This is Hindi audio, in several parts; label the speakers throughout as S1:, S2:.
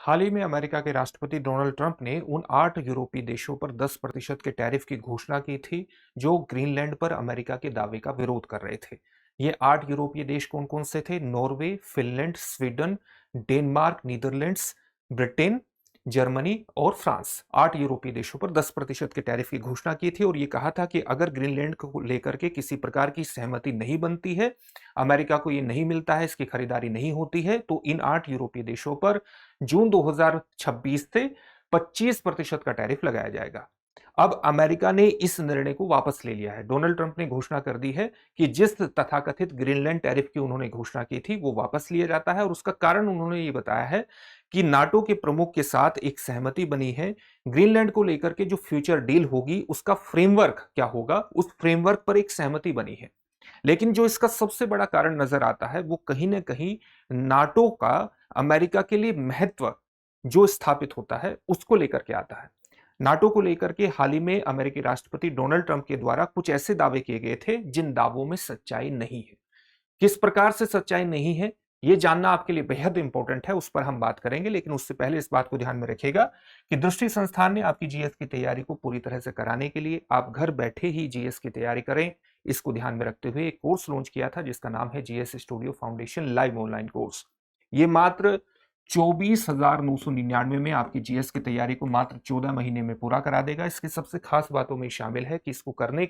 S1: हाल ही में अमेरिका के राष्ट्रपति डोनाल्ड ट्रंप ने उन 8 यूरोपीय देशों पर 10% के टैरिफ की घोषणा की थी, जो ग्रीनलैंड पर अमेरिका के दावे का विरोध कर रहे थे। ये 8 यूरोपीय देश कौन-कौन से थे? Norway, Finland, Sweden, Denmark, Netherlands, Britain, Germany और फ्रांस। 8 यूरोपीय देशों पर 10% के टैरिफ की घोषणा की थी और ये कहा था कि अगर ग्रीनलैंड को लेकर के किसी प्रकार की सहमति नहीं बनती है, अमेरिका को ये नहीं मिलता है, इसकी खरीदारी नहीं होती है, तो इन 8 यूरोपीय देशों पर जून 2026 से 25% का टैरिफ लगाया जाएगा। अब अमेरिका ने इस निर्णय को वापस ले लिया है। डोनाल्ड ट्रंप ने घोषणा कर दी है कि जिस तथाकथित ग्रीनलैंड टैरिफ की उन्होंने घोषणा की थी, वो वापस लिया जाता है और उसका कारण उन्होंने ये बताया है कि नाटो के प्रमुख के साथ एक सहमति बनी है। ग्रीनलैंड को लेकर के जो फ्यूचर डील होगी, उसका फ्रेमवर्क क्या होगा, उस फ्रेमवर्क पर एक सहमति बनी है। लेकिन जो इसका सबसे बड़ा कारण नजर आता है, वो कहीं ना कहीं नाटो का अमेरिका के लिए महत्व जो स्थापित होता है, उसको लेकर के आता है। नाटो को लेकर के हाल ही में अमेरिकी राष्ट्रपति डोनाल्ड ट्रंप के द्वारा कुछ ऐसे दावे किए गए थे जिन दावों में सच्चाई नहीं है। किस प्रकार से सच्चाई नहीं है, ये जानना आपके लिए बेहद इंपॉर्टेंट है, उस पर हम बात करेंगे। लेकिन उससे पहले इस बात को ध्यान में रखिएगा कि दृष्टि संस्थान ने आपकी जीएस की तैयारी को पूरी तरह से कराने के लिए आप घर बैठे ही जीएस की तैयारी करें, इसको ध्यान में रखते हुए एक कोर्स लॉन्च किया था जिसका नाम है GS studio foundation live online course. ये मात्र 24,999 में आपकी जीएस की तैयारी को मात्र 14 महीने में पूरा करा देगा। इसकी सबसे खास बातों में शामिल है कि इसको करने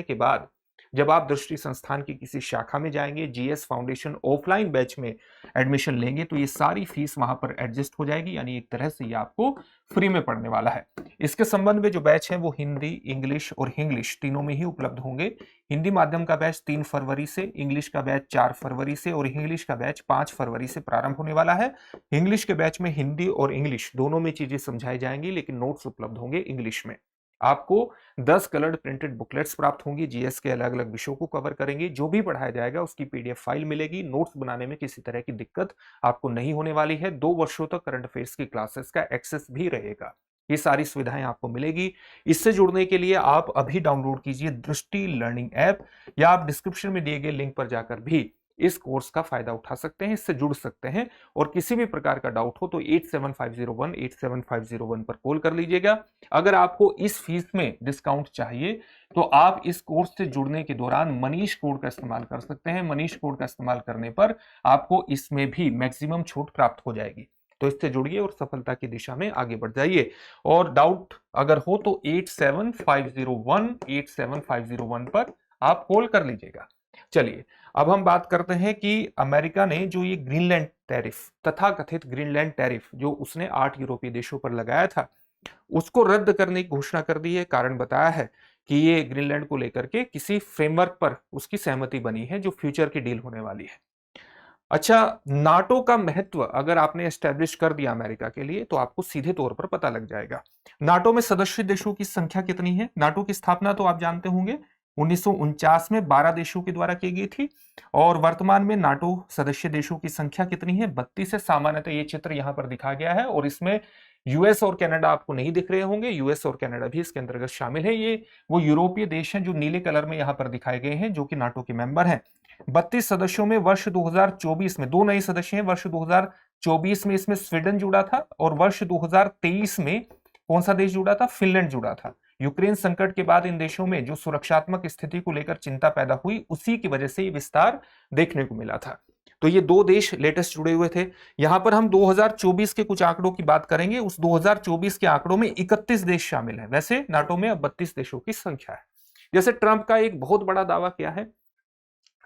S1: के बाद जब आप दृष्टि संस्थान की किसी शाखा में जाएंगे, जीएस फाउंडेशन ऑफलाइन बैच में एडमिशन लेंगे, तो ये सारी फीस वहां पर एडजस्ट हो जाएगी, यानी एक तरह से ये आपको फ्री में पढ़ने वाला है। इसके संबंध में जो बैच है वो हिंदी, इंग्लिश और हिंग्लिश तीनों में ही उपलब्ध होंगे। हिंदी माध्यम का बैच 3 फरवरी से, इंग्लिश का बैच 4 फरवरी से और हिंग्लिश का बैच 5 फरवरी से प्रारंभ होने वाला है। इंग्लिश के बैच में हिंदी और इंग्लिश दोनों में चीजें समझाई जाएंगी, लेकिन नोट्स उपलब्ध होंगे इंग्लिश में। आपको 10 कलर्ड प्रिंटेड बुकलेट्स प्राप्त होंगी, जीएस के अलग अलग विषयों को कवर करेंगे। जो भी पढ़ाया जाएगा उसकी पीडीएफ फाइल मिलेगी। नोट्स बनाने में किसी तरह की दिक्कत आपको नहीं होने वाली है। 2 वर्षों तक करंट अफेयर्स की क्लासेस का एक्सेस भी रहेगा। ये सारी सुविधाएं आपको मिलेगी। इससे जुड़ने के लिए आप अभी डाउनलोड कीजिए दृष्टि लर्निंग ऐप, या आप डिस्क्रिप्शन में दिए गए लिंक पर जाकर भी इस कोर्स का फायदा उठा सकते हैं, इससे जुड़ सकते हैं। और किसी भी प्रकार का डाउट हो तो 8750187501 पर कॉल कर लीजिएगा। अगर आपको इस फीस में डिस्काउंट चाहिए तो आप इस कोर्स से जुड़ने के दौरान मनीष कोड का इस्तेमाल कर सकते हैं। मनीष कोड का इस्तेमाल करने पर आपको इसमें भी मैक्सिमम छूट प्राप्त हो जाएगी। तो इससे जुड़िए और सफलता की दिशा में आगे बढ़ जाइए। और डाउट अगर हो तो 8750187501 पर आप कॉल कर लीजिएगा। चलिए, अब हम बात करते हैं कि अमेरिका ने जो ये ग्रीनलैंड टैरिफ, तथाकथित ग्रीनलैंड टैरिफ जो उसने 8 यूरोपीय देशों पर लगाया था, उसको रद्द करने की घोषणा कर दी है। कारण बताया है कि ये ग्रीनलैंड को लेकर के किसी फ्रेमवर्क पर उसकी सहमति बनी है जो फ्यूचर की डील होने वाली है। अच्छा, नाटो का महत्व अगर आपने एस्टेब्लिश कर दिया अमेरिका के लिए, तो आपको सीधे तौर पर पता लग जाएगा नाटो में सदस्य देशों की संख्या कितनी है। नाटो की स्थापना तो आप जानते होंगे 1949 में 12 देशों के द्वारा की गई थी। और वर्तमान में नाटो सदस्य देशों की संख्या कितनी है? 32 है। सामान्यतः ये चित्र यहां पर दिखा गया है और इसमें यूएस और कनाडा आपको नहीं दिख रहे होंगे। यूएस और कनाडा भी इसके अंतर्गत शामिल है। ये वो यूरोपीय देश हैं जो नीले कलर में यहां पर दिखाए गए हैं, जो कि नाटो के मेंबर हैं। 32 सदस्यों में वर्ष 2024 में 2 नए सदस्य हैं। वर्ष 2024 में इसमें स्वीडन जुड़ा था और वर्ष 2023 में कौन सा देश जुड़ा था? फिनलैंड जुड़ा था। यूक्रेन संकट के बाद इन देशों में जो सुरक्षात्मक स्थिति को लेकर चिंता पैदा हुई, उसी की वजह से ये विस्तार देखने को मिला था। तो ये 2 देश लेटेस्ट जुड़े हुए थे। यहां पर हम 2024 के कुछ आंकड़ों की बात करेंगे। उस 2024 के आंकड़ों में 31 देश शामिल हैं। वैसे नाटो में अब 32 देशों की संख्या है। जैसे ट्रंप का एक बहुत बड़ा दावा क्या है?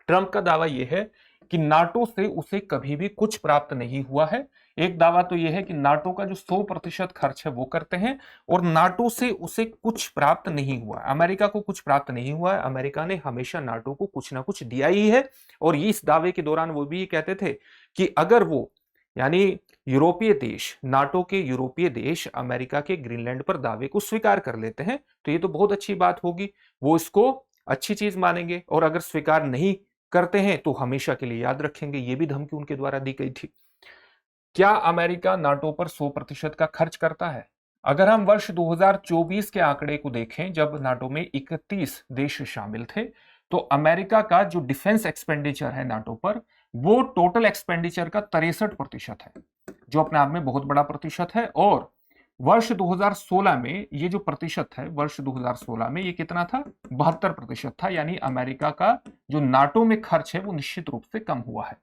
S1: ट्रंप का दावा यह है कि नाटो से उसे कभी भी कुछ प्राप्त नहीं हुआ है। एक दावा तो यह है कि नाटो का जो 100% खर्च है वो करते हैं और नाटो से उसे कुछ प्राप्त नहीं हुआ। अमेरिका को कुछ प्राप्त नहीं हुआ है। अमेरिका ने हमेशा नाटो को कुछ ना कुछ दिया ही है। और इस दावे के दौरान वो भी कहते थे कि अगर वो, यानी यूरोपीय देश, नाटो के यूरोपीय देश अमेरिका के ग्रीनलैंड पर दावे को स्वीकार कर लेते हैं तो ये तो बहुत अच्छी बात होगी, वो इसको अच्छी चीज मानेंगे। और अगर स्वीकार नहीं करते हैं तो हमेशा के लिए याद रखेंगे। ये भी धमकी उनके द्वारा दी गई थी। क्या अमेरिका नाटो पर 100% का खर्च करता है? अगर हम वर्ष 2024 के आंकड़े को देखें, जब नाटो में 31 देश शामिल थे, तो अमेरिका का जो डिफेंस एक्सपेंडिचर है नाटो पर, वो टोटल एक्सपेंडिचर का 63% है। जो अपने आप में बहुत बड़ा प्रतिशत है। और वर्ष 2016 में ये जो प्रतिशत है, वर्ष 2016 में ये कितना था, 72% था। यानी अमेरिका का जो नाटो में खर्च है वो निश्चित रूप से कम हुआ है।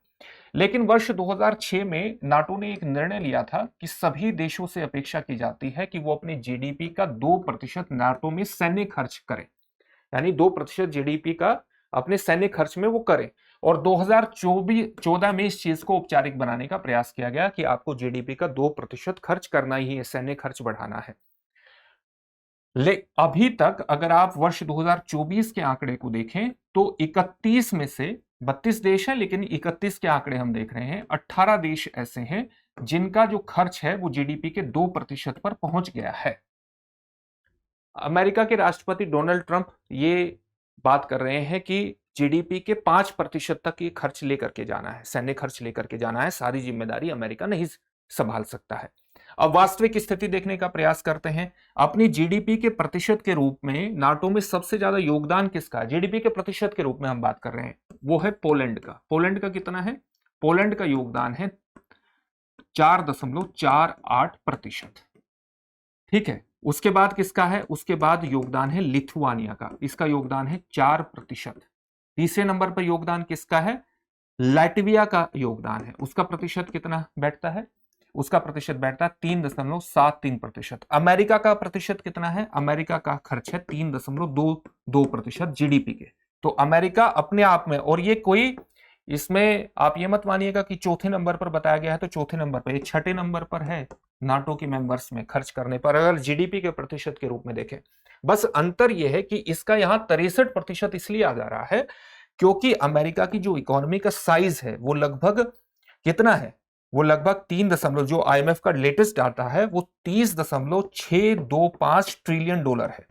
S1: लेकिन वर्ष 2006 में नाटो ने एक निर्णय लिया था कि सभी देशों से अपेक्षा की जाती है कि वो अपने जीडीपी का 2% नाटो में सैन्य खर्च करें, यानी 2% जीडीपी का अपने सैन्य खर्च में वो करें। और 2014 में इस चीज को औपचारिक बनाने का प्रयास किया गया कि आपको जीडीपी का 2% खर्च करना ही है, सैन्य खर्च बढ़ाना है। अभी तक अगर आप वर्ष 2024 के आंकड़े को देखें तो 31 में से 32 देश हैं, लेकिन 31 के आंकड़े हम देख रहे हैं, 18 देश ऐसे हैं जिनका जो खर्च है वो जीडीपी के 2% पर पहुंच गया है। अमेरिका के राष्ट्रपति डोनाल्ड ट्रंप ये बात कर रहे हैं कि जीडीपी के 5% तक ये खर्च लेकर के जाना है, सैन्य खर्च लेकर के जाना है, सारी जिम्मेदारी अमेरिका नहीं संभाल सकता है। अब वास्तविक स्थिति देखने का प्रयास करते हैं। अपनी जीडीपी के प्रतिशत के रूप में नाटो में सबसे ज्यादा योगदान किसका है, जीडीपी के प्रतिशत के रूप में हम बात कर रहे हैं, वो है पोलैंड का। पोलैंड का कितना है, पोलैंड का योगदान है 4.48%। ठीक है, उसके बाद किसका है, उसके बाद योगदान है लिथुआनिया का, इसका योगदान है 4%। तीसरे नंबर पर योगदान किसका है, लाटविया का योगदान है, उसका प्रतिशत कितना बैठता है, उसका प्रतिशत बैठता है 3.73%। अमेरिका का प्रतिशत कितना है, अमेरिका का खर्च है 3.22% जीडीपी के। तो अमेरिका अपने आप में, और ये कोई इसमें आप ये मत मानिएगा कि चौथे नंबर पर बताया गया है तो चौथे नंबर पर, ये छठे नंबर पर है नाटो के मेंबर्स में खर्च करने पर, अगर जीडीपी के प्रतिशत के रूप में देखें। बस अंतर यह है कि इसका यहां 63% इसलिए आ जा रहा है क्योंकि अमेरिका की जो इकोनॉमी का साइज है वो लगभग कितना है, वो लगभग 3 जो आईएमएफ का लेटेस्ट डाटा है वो 30.625 ट्रिलियन डॉलर है।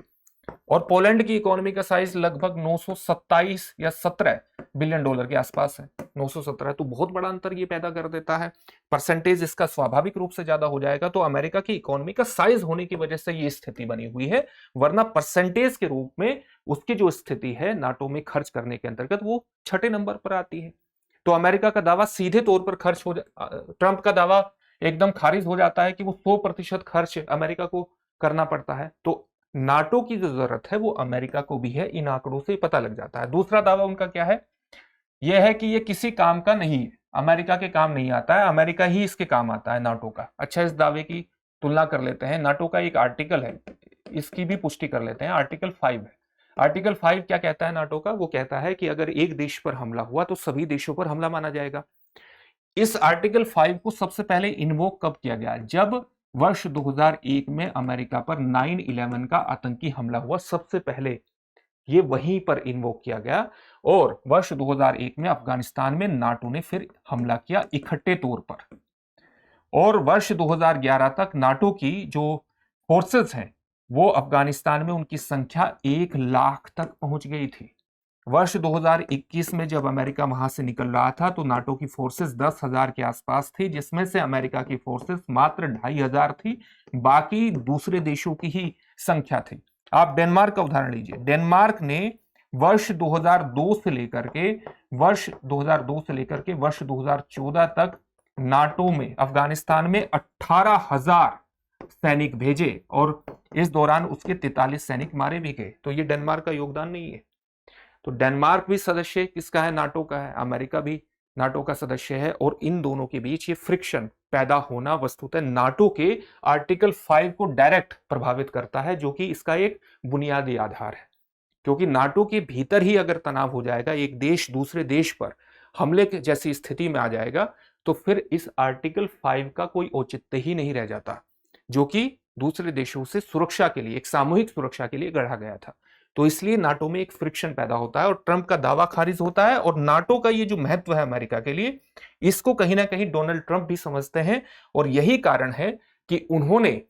S1: और पोलैंड की इकोनॉमी का साइज लगभग 927 या 17 बिलियन डॉलर के आसपास है, 917। तो बहुत बड़ा अंतर ये पैदा कर देता है। परसेंटेज इसका स्वाभाविक रूप से ज्यादा हो जाएगा। तो अमेरिका की इकोनॉमी का साइज होने की वजह से ये स्थिति बनी हुई है, वरना परसेंटेज के रूप में उसकी जो स्थिति है नाटो में खर्च करने के अंतर्गत वो छठे नंबर पर आती है। तो अमेरिका का दावा सीधे तौर पर खर्च हो ट्रंप का दावा एकदम खारिज हो जाता है कि वो 100% खर्च अमेरिका को करना पड़ता है। तो नाटो की जो जरूरत है वो अमेरिका को भी है, इन आंकड़ों से पता लग जाता है। दूसरा दावा उनका क्या है, यह है कि ये किसी काम का नहीं है, अमेरिका के काम नहीं आता है, अमेरिका ही इसके काम आता है नाटो का। अच्छा, इस दावे की तुलना कर लेते हैं, नाटो का एक आर्टिकल है, इसकी भी पुष्टि कर लेते हैं, आर्टिकल 5 है। आर्टिकल 5 क्या कहता है नाटो का, वो कहता है कि अगर एक देश पर हमला हुआ तो सभी देशों पर हमला माना जाएगा। इस आर्टिकल 5 को सबसे पहले इन्वोक कब किया गया, जब वर्ष 2001 में अमेरिका पर 9/11 का आतंकी हमला हुआ, सबसे पहले ये वहीं पर इन्वोक किया गया। और वर्ष 2001 में अफगानिस्तान में नाटो ने फिर हमला किया इकट्ठे तौर पर। और वर्ष 2011 तक नाटो की जो फोर्सेस हैं वो अफगानिस्तान में उनकी संख्या 1 लाख तक पहुंच गई थी। वर्ष 2021 में जब अमेरिका वहां से निकल रहा था तो नाटो की फोर्सेस 10,000 के आसपास थी, जिसमें से अमेरिका की फोर्सेस मात्र 2,500 थी, बाकी दूसरे देशों की ही संख्या थी। आप डेनमार्क का उदाहरण लीजिए, डेनमार्क ने वर्ष 2002 से लेकर के वर्ष 2014 तक नाटो में अफगानिस्तान में 18,000 सैनिक भेजे और इस दौरान उसके 43 सैनिक मारे भी गए। तो ये डेनमार्क का योगदान नहीं है। तो डेनमार्क भी सदस्य किसका है, नाटो का है, अमेरिका भी नाटो का सदस्य है। और इन दोनों के बीच ये फ्रिक्शन पैदा होना वस्तुतः नाटो के आर्टिकल 5 को डायरेक्ट प्रभावित करता है, जो कि इसका एक बुनियादी आधार है। क्योंकि नाटो के भीतर ही अगर तनाव हो जाएगा, एक देश दूसरे देश पर हमले के जैसी स्थिति में आ जाएगा, तो फिर इस आर्टिकल 5 का कोई औचित्य ही नहीं रह जाता, जो कि दूसरे देशों से सुरक्षा के लिए, एक सामूहिक सुरक्षा के लिए गढ़ा गया था। तो इसलिए नाटो में एक फ्रिक्शन पैदा होता है और ट्रंप का दावा खारिज होता है। और नाटो का ये जो महत्व है अमेरिका के लिए, इसको कहीं ना कहीं डोनाल्ड ट्रंप भी समझते हैं। और यही कारण है कि उन्होंने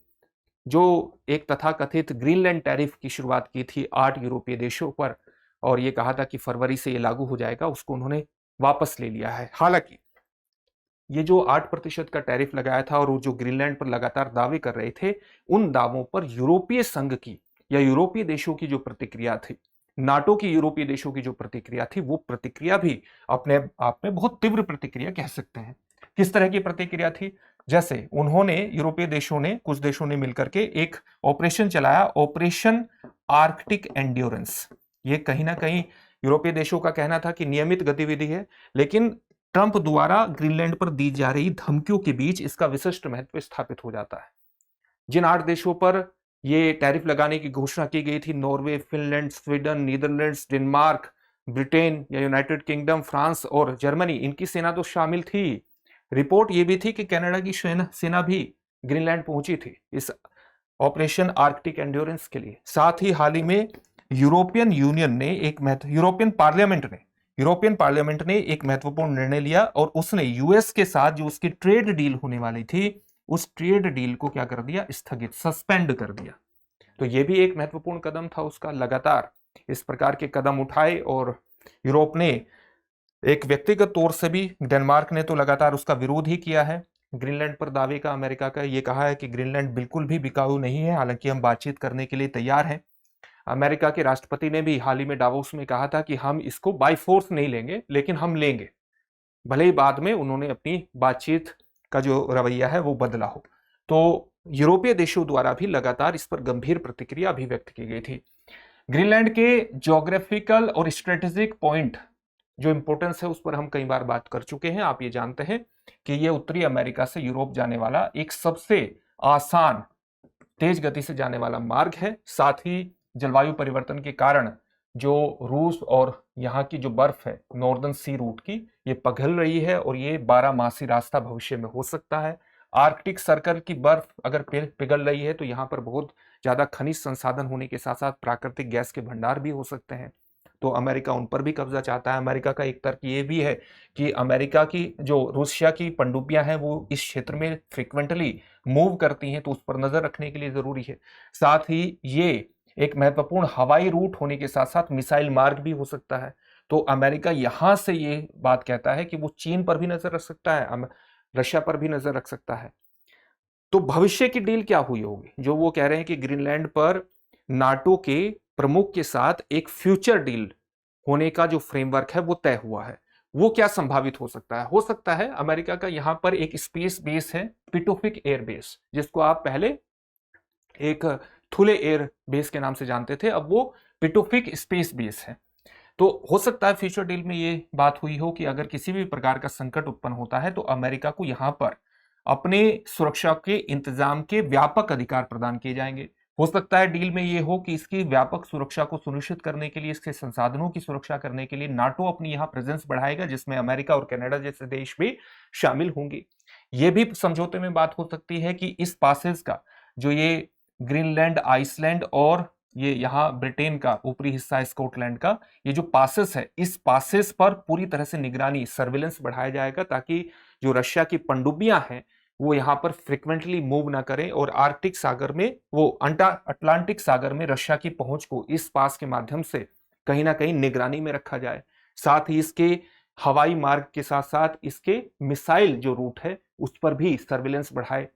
S1: जो एक तथाकथित ग्रीनलैंड टैरिफ की शुरुआत की थी 8 यूरोपीय देशों पर, और ये कहा था कि फरवरी से ये लागू हो जाएगा, उसको उन्होंने वापस ले लिया है। हालांकि ये जो 8% का टैरिफ लगाया था और वो जो ग्रीनलैंड पर लगातार दावे कर रहे थे, उन दावों पर यूरोपीय संघ की या यूरोपीय देशों की जो प्रतिक्रिया थी, नाटो की यूरोपीय देशों की जो प्रतिक्रिया थी, वो प्रतिक्रिया भी अपने आप में बहुत तीव्र प्रतिक्रिया कह सकते हैं। किस तरह की प्रतिक्रिया थी, जैसे उन्होंने यूरोपीय देशों ने, कुछ देशों ने मिलकर के एक ऑपरेशन चलाया, ऑपरेशन आर्कटिक एंड्योरेंस। ये कहीं ना कहीं यूरोपीय देशों का कहना था कि नियमित गतिविधि है, लेकिन ट्रंप द्वारा ग्रीनलैंड पर दी जा रही धमकियों के बीच इसका विशिष्ट महत्व स्थापित हो जाता है। जिन 8 देशों पर ये टैरिफ लगाने की घोषणा की गई थी, Norway, Finland, Sweden, Netherlands, Denmark, Britain या यूनाइटेड किंगडम, फ्रांस और जर्मनी, इनकी सेना तो शामिल थी। रिपोर्ट ये भी थी कि कनाडा की सेना भी ग्रीनलैंड पहुंची थी इस ऑपरेशन आर्कटिक एंड्योरेंस के लिए। साथ ही हाल ही में यूरोपियन यूनियन ने यूरोपियन पार्लियामेंट ने एक महत्वपूर्ण निर्णय लिया और उसने यूएस के साथ जो उसकी ट्रेड डील होने वाली थी, उस ट्रेड डील को क्या कर दिया, स्थगित, सस्पेंड कर दिया। तो यह भी एक महत्वपूर्ण कदम था उसका। लगातार इस प्रकार के कदम उठाए और यूरोप ने एक व्यक्तिगत तौर से भी, डेनमार्क ने तो लगातार उसका विरोध ही किया है। ग्रीनलैंड पर दावे का अमेरिका का ये कहा है कि ग्रीनलैंड बिल्कुल भी बिकाऊ नहीं है, हालांकि हम बातचीत करने के लिए तैयार हैं। अमेरिका के राष्ट्रपति ने भी हाल ही में डावोस में कहा था कि हम इसको बाय फोर्स नहीं लेंगे, लेकिन हम लेंगे, भले ही बाद में उन्होंने अपनी बातचीत का जो रवैया है वो बदला हो। तो यूरोपीय देशों द्वारा भी लगातार इस पर गंभीर प्रतिक्रिया अभिव्यक्त की गई थी। ग्रीनलैंड के ज्योग्राफिकल और स्ट्रेटेजिक पॉइंट जो इंपॉर्टेंस है उस पर हम कई बार बात कर चुके हैं। आप ये जानते हैं कि यह उत्तरी अमेरिका से यूरोप जाने वाला एक सबसे आसान, तेज गति से जाने वाला मार्ग है। साथ ही जलवायु परिवर्तन के कारण जो रूस और यहाँ की जो बर्फ है नॉर्दर्न सी रूट की, ये पिघल रही है और ये 12 मासी रास्ता भविष्य में हो सकता है। आर्कटिक सर्कल की बर्फ अगर पिघल रही है तो यहाँ पर बहुत ज्यादा खनिज संसाधन होने के साथ साथ प्राकृतिक गैस के भंडार भी हो सकते हैं। तो अमेरिका उन पर भी कब्जा चाहता है। अमेरिका का एक तर्क ये भी है कि अमेरिका की जो रूसिया की पनडुब्बियां हैं वो इस क्षेत्र में फ्रिक्वेंटली मूव करती हैं, तो उस पर नजर रखने के लिए जरूरी है। साथ ही ये एक महत्वपूर्ण हवाई रूट होने के साथ साथ मिसाइल मार्ग भी हो सकता है। तो अमेरिका यहां से ये बात कहता है कि वो चीन पर भी नजर रख सकता है, रशिया पर भी नजर रख सकता है। तो भविष्य की डील क्या हुई होगी? जो वो कह रहे हैं कि ग्रीनलैंड पर नाटो के प्रमुख के साथ एक फ्यूचर डील होने का जो फ्रेमवर्क है वो तय हुआ है। वो क्या संभावित हो सकता है? हो सकता है अमेरिका का यहां पर एक स्पेस बेस है, पिटोफिक एयर बेस, जिसको आप पहले एक थुले एयर बेस के नाम से जानते थे, अब वो पिटोफिक स्पेस बेस है। तो हो सकता है फ्यूचर डील में ये बात हुई हो कि अगर किसी भी प्रकार का संकट उत्पन्न होता है तो अमेरिका को यहां पर अपने सुरक्षा के इंतजाम के व्यापक अधिकार प्रदान किए जाएंगे। हो सकता है डील में यह हो कि इसकी व्यापक सुरक्षा को सुनिश्चित करने के लिए, इसके संसाधनों की सुरक्षा करने के लिए नाटो अपनी यहां प्रेजेंस बढ़ाएगा, जिसमें अमेरिका और कनाडा जैसे देश भी शामिल होंगे। यह भी समझौते में बात हो सकती है कि इस पासेज का, जो ये ग्रीनलैंड, आइसलैंड और ये यहाँ ब्रिटेन का ऊपरी हिस्सा स्कॉटलैंड का, ये जो पासेस है, इस पासेस पर पूरी तरह से निगरानी, सर्विलेंस बढ़ाया जाएगा, ताकि जो रशिया की पनडुब्बियां हैं वो यहाँ पर फ्रिक्वेंटली मूव ना करें और आर्कटिक सागर में, वो अटलांटिक सागर में रशिया की पहुंच को इस पास के माध्यम से कहीं ना कहीं निगरानी में रखा जाए। साथ ही इसके हवाई मार्ग के साथ साथ इसके मिसाइल जो रूट है उस पर भी सर्विलेंस बढ़ाए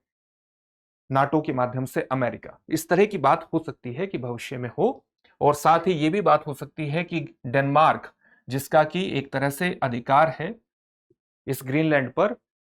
S1: नाटो के माध्यम से अमेरिका। इस तरह की बात हो सकती है कि भविष्य में हो। और साथ ही ये भी बात हो सकती है कि डेनमार्क, जिसका कि एक तरह से अधिकार है इस ग्रीनलैंड पर,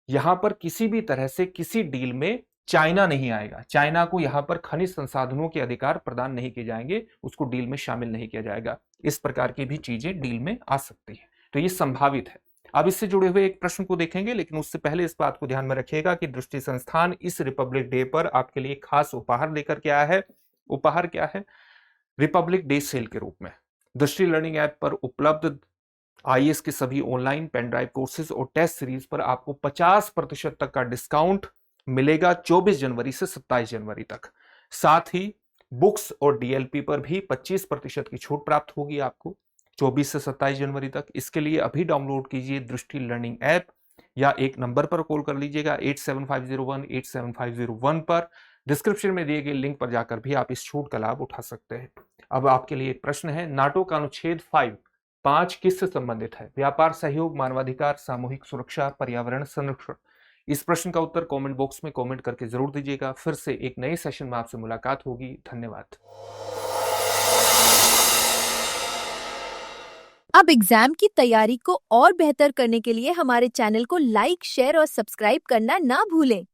S1: यहां पर किसी भी तरह से किसी डील में चाइना नहीं आएगा। चाइना को यहां पर खनिज संसाधनों के अधिकार प्रदान नहीं किए जाएंगे, उसको डील में शामिल नहीं किया जाएगा। इस प्रकार की भी चीजें डील में आ सकती है, तो ये संभावित है। अब इससे जुड़े हुए एक प्रश्न को देखेंगे, लेकिन उससे पहले इस बात को ध्यान में रखिएगा कि दृष्टि संस्थान इस रिपब्लिक डे पर आपके लिए खास उपहार लेकर के आया है। उपहार क्या है? रिपब्लिक डे सेल के रूप में दृष्टि लर्निंग ऐप पर उपलब्ध आईएएस के सभी ऑनलाइन पेन ड्राइव कोर्सेज और टेस्ट सीरीज पर आपको 50% तक का डिस्काउंट मिलेगा 24 जनवरी से 27 जनवरी तक। साथ ही बुक्स और डीएलपी पर भी 25% की छूट प्राप्त होगी आपको 24 से 27 जनवरी तक। इसके लिए अभी डाउनलोड कीजिए दृष्टि लर्निंग ऐप, या एक नंबर पर कॉल कर लीजिएगा 8750187501 पर। डिस्क्रिप्शन में दिए गए लिंक पर जाकर भी आप इस छूट का लाभ उठा सकते हैं। अब आपके लिए एक प्रश्न है, नाटो का अनुच्छेद 5 किससे संबंधित है? व्यापार, सहयोग, मानवाधिकार, सामूहिक सुरक्षा, पर्यावरण संरक्षण। इस प्रश्न का उत्तर कमेंट बॉक्स में कमेंट करके जरूर दीजिएगा। फिर से एक नए सेशन में आपसे मुलाकात होगी। धन्यवाद।
S2: अब एग्जाम की तैयारी को और बेहतर करने के लिए हमारे चैनल को लाइक, शेयर और सब्सक्राइब करना ना भूलें।